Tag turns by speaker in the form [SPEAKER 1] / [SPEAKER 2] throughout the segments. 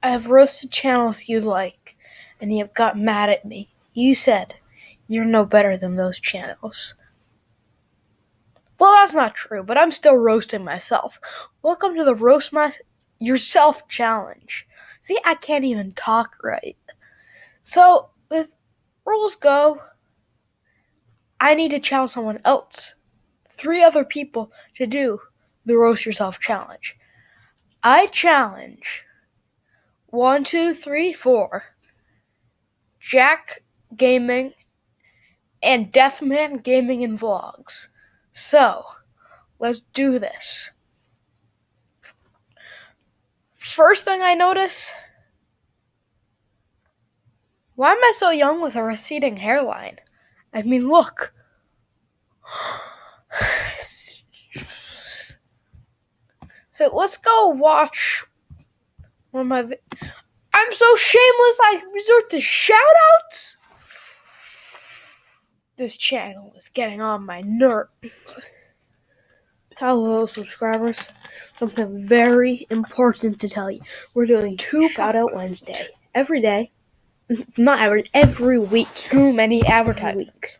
[SPEAKER 1] I have roasted channels you like, and you have got mad at me. You said you're no better than those channels. Well, that's not true, but I'm still roasting myself. Welcome to the Roast Yourself Challenge. See, I can't even talk right. So, the rules go, I need to challenge someone else. 3 other people to do the Roast Yourself Challenge. I challenge 1, 2, 3, 4 Jack Gaming and Deathman Gaming and Vlogs. So, let's do this. First thing I notice, why am I so young with a receding hairline? I mean, look. So let's go watch one of my I'm so shameless I resort to shoutouts? This channel is getting on my nerves. Hello, subscribers. Something very important to tell you. We're doing 2 Shoutout Wednesday. Every day. Not every week. Too many advertisements.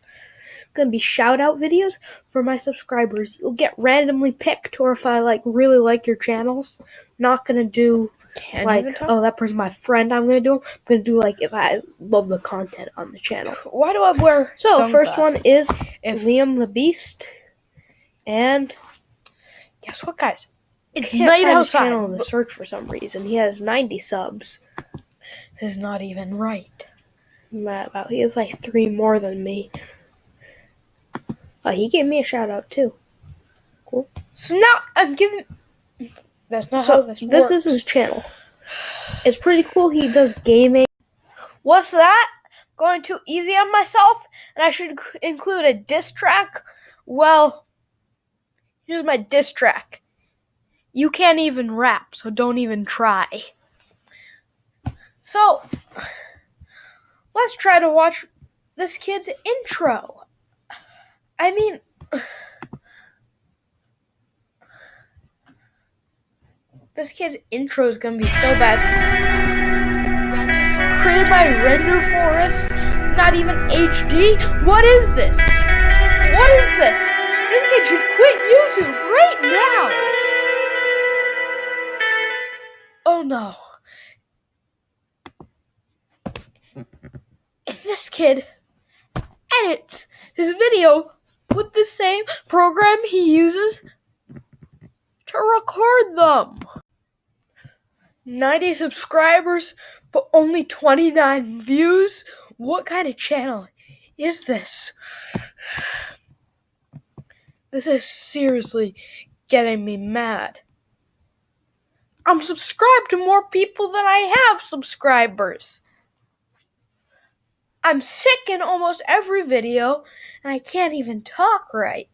[SPEAKER 1] Gonna be shoutout videos for my subscribers. You'll get randomly picked, or if I really like your channels. Not gonna do that person's my friend. I'm gonna do if I love the content on the channel. Why do I wear sunglasses? First one is Liam the Beast, and guess what, guys? It's Night Outside channel in the search for some reason. He has 90 subs. This is not even right. Wow, he has 3 more than me. He gave me a shout out too. Cool. So now I'm giving. That's not how this works. This is his channel. It's pretty cool. He does gaming. What's that? Going too easy on myself? And I should include a diss track? Well, here's my diss track. You can't even rap, so don't even try. So, let's try to watch this kid's intro. I mean, this kid's intro is gonna be so bad. Created by Render Forest, not even HD. What is this? What is this? This kid should quit YouTube right now. Oh no. If this kid edits his video with the same program he uses to record them. 90 subscribers, but only 29 views? What kind of channel is this? This is seriously getting me mad. I'm subscribed to more people than I have subscribers. I'm sick in almost every video, and I can't even talk right.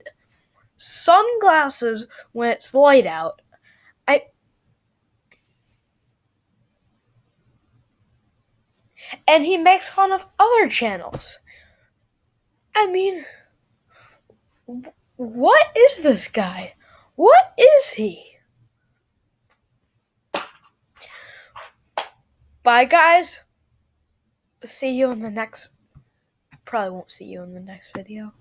[SPEAKER 1] Sunglasses when it's light out. And he makes fun of other channels. I mean, what is this guy? What is he? Bye, guys. See you in the next. I probably won't see you in the next video.